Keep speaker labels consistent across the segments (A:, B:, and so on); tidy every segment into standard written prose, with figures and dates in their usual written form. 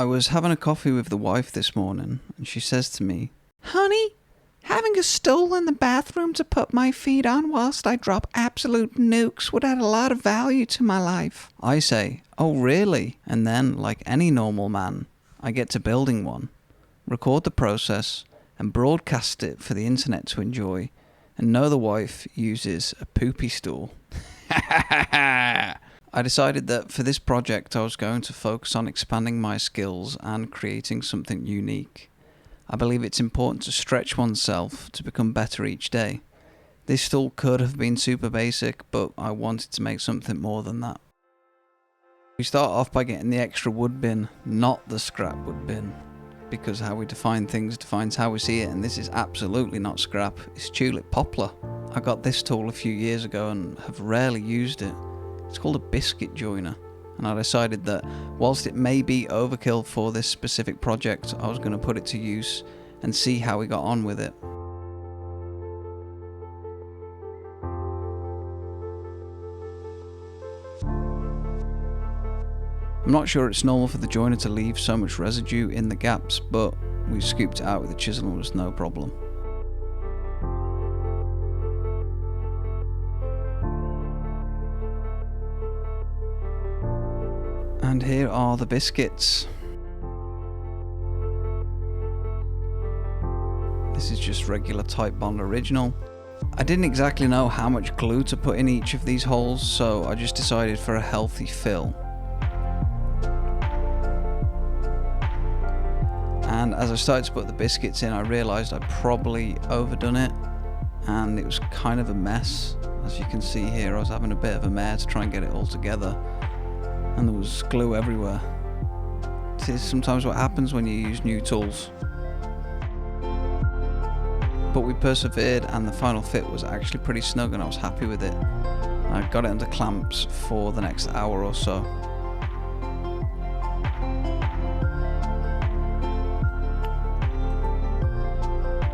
A: I was having a coffee with the wife this morning, and she says to me, "Honey, having a stool in the bathroom to put my feet on whilst I drop absolute nukes would add a lot of value to my life." I say, "Oh really?" And then, like any normal man, I get to building one, record the process, and broadcast it for the internet to enjoy, and know the wife uses a poopy stool. I decided that for this project I was going to focus on expanding my skills and creating something unique. I believe it's important to stretch oneself to become better each day. This stool could have been super basic, but I wanted to make something more than that. We start off by getting the extra wood bin, not the scrap wood bin, because how we define things defines how we see it, and this is absolutely not scrap, it's tulip poplar. I got this tool a few years ago and have rarely used it. It's called a biscuit joiner, and I decided that whilst it may be overkill for this specific project, I was going to put it to use and see how we got on with it. I'm not sure it's normal for the joiner to leave so much residue in the gaps, but we scooped it out with a chisel and it was no problem. And here are the biscuits. This is just regular Type Bond original. I didn't exactly know how much glue to put in each of these holes, so I just decided for a healthy fill. And as I started to put the biscuits in, I realised I'd probably overdone it, and it was kind of a mess. As you can see here, I was having a bit of a mare to try and get it all together, and there was glue everywhere. This is sometimes what happens when you use new tools. But we persevered, and the final fit was actually pretty snug, and I was happy with it. I got it under clamps for the next hour or so.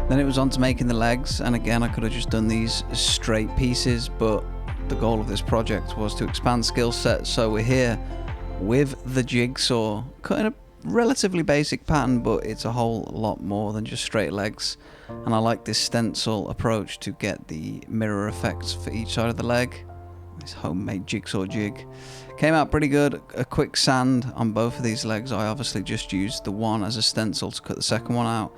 A: Then it was on to making the legs, and again I could have just done these as straight pieces, but the goal of this project was to expand skill sets, so we're here with the jigsaw, cutting a relatively basic pattern, but it's a whole lot more than just straight legs. And I like this stencil approach to get the mirror effects for each side of the leg. This homemade jigsaw jig came out pretty good. A quick sand on both of these legs. I obviously just used the one as a stencil to cut the second one out,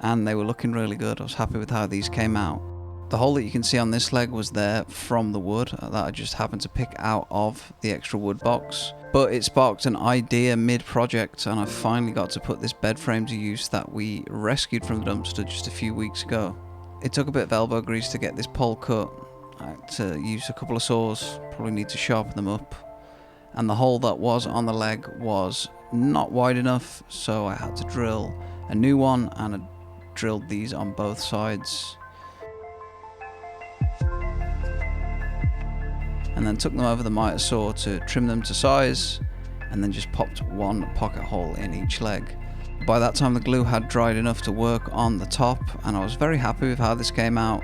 A: and they were looking really good. I was happy with how these came out. The hole that you can see on this leg was there from the wood that I just happened to pick out of the extra wood box. But it sparked an idea mid-project, and I finally got to put this bed frame to use that we rescued from the dumpster just a few weeks ago. It took a bit of elbow grease to get this pole cut. I had to use a couple of saws, probably need to sharpen them up. And the hole that was on the leg was not wide enough, so I had to drill a new one, and I drilled these on both sides. And then took them over the miter saw to trim them to size, and then just popped one pocket hole in each leg. By that time the glue had dried enough to work on the top, and I was very happy with how this came out.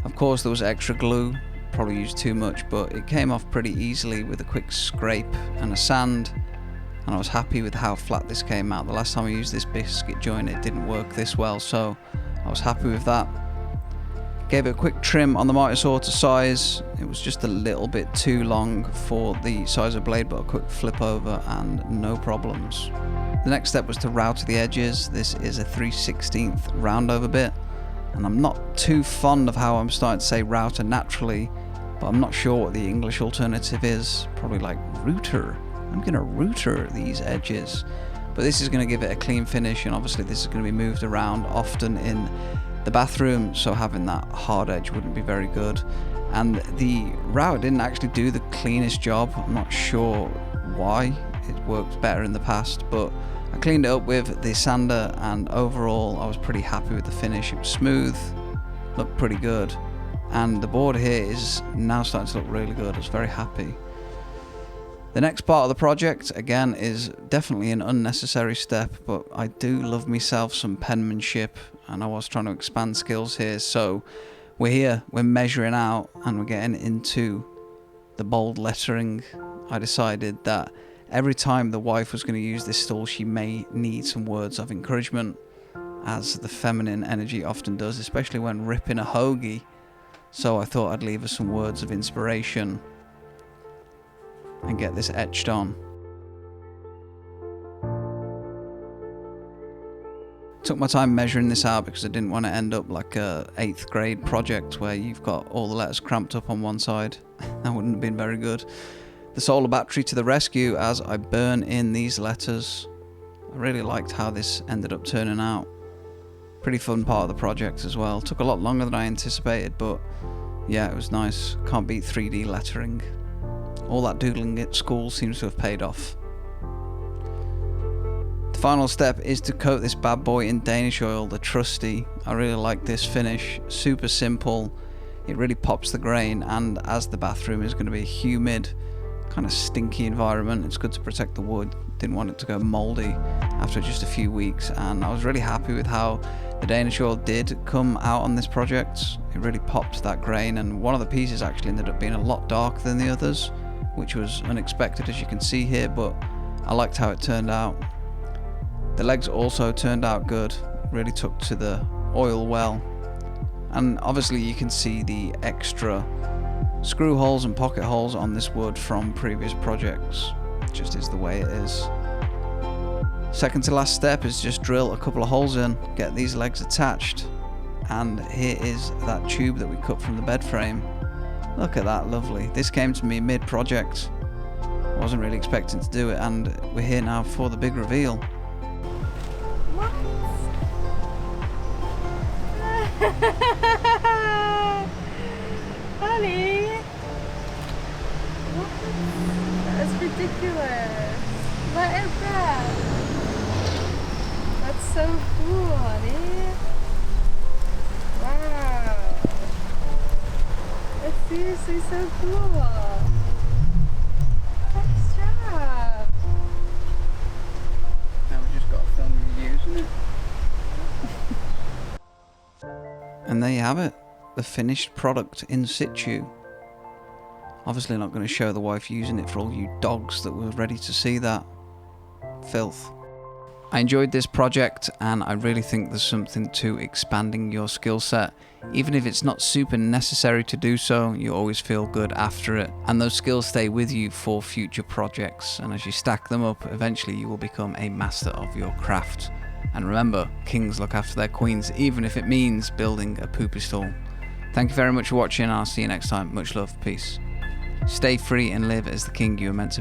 A: Of course there was extra glue, probably used too much, but it came off pretty easily with a quick scrape and a sand, and I was happy with how flat this came out. The last time I used this biscuit joint it didn't work this well, so I was happy with that. Gave it a quick trim on the miter saw to size. It was just a little bit too long for the size of blade, but a quick flip over and no problems. The next step was to router the edges. This is a 3/16 round over bit, and I'm not too fond of how I'm starting to say router naturally, but I'm not sure what the English alternative is. Probably like router. I'm gonna router these edges, but this is gonna give it a clean finish, and obviously this is gonna be moved around often in the bathroom, so having that hard edge wouldn't be very good. And the router didn't actually do the cleanest job. I'm not sure why. It worked better in the past, but I cleaned it up with the sander, and overall I was pretty happy with the finish. It was smooth, looked pretty good, and the board here is now starting to look really good. I was very happy. The next part of the project, again, is definitely an unnecessary step, but I do love myself some penmanship, and I was trying to expand skills here, so we're here, we're measuring out, and we're getting into the bold lettering. I decided that Every time the wife was going to use this stool, she may need some words of encouragement, as the feminine energy often does, especially when ripping a hoagie. So I thought I'd leave her some words of inspiration and get this etched on. Took my time measuring this out because I didn't want to end up like a 8th grade project where you've got all the letters cramped up on one side. That wouldn't have been very good. The solar battery to the rescue as I burn in these letters. I really liked how this ended up turning out. Pretty fun part of the project as well. Took a lot longer than I anticipated, but yeah, it was nice. Can't beat 3D lettering. All that doodling at school seems to have paid off. The final step is to coat this bad boy in Danish oil, the trusty. I really like this finish. Super simple. It really pops the grain, and as the bathroom is going to be a humid, kind of stinky environment, it's good to protect the wood. Didn't want it to go moldy after just a few weeks, and I was really happy with how the Danish oil did come out on this project. It really popped that grain, and one of the pieces actually ended up being a lot darker than the others, which was unexpected, as you can see here, but I liked how it turned out. The legs also turned out good, really took to the oil well, and obviously you can see the extra screw holes and pocket holes on this wood from previous projects. It just is the way it is. Second to last step is just drill a couple of holes in, get these legs attached, and here is that tube that we cut from the bed frame. Look at that, lovely. This came to me mid-project. Wasn't really expecting to do it, and we're here now for the big reveal.
B: What? Honey! What? That's ridiculous. Look at that. That's so cool, honey. Wow. That's seriously so cool. Nice job.
A: Now we just got to film you using it. And there you have it, the finished product in situ. Obviously not going to show the wife using it for all you dogs that were ready to see that filth. I enjoyed this project, and I really think there's something to expanding your skill set. Even if it's not super necessary to do so, you always feel good after it, and those skills stay with you for future projects, and as you stack them up, eventually you will become a master of your craft. And remember, kings look after their queens, even if it means building a poopy stool. Thank you very much for watching, and I'll see you next time. Much love, peace. Stay free and live as the king you are meant to be.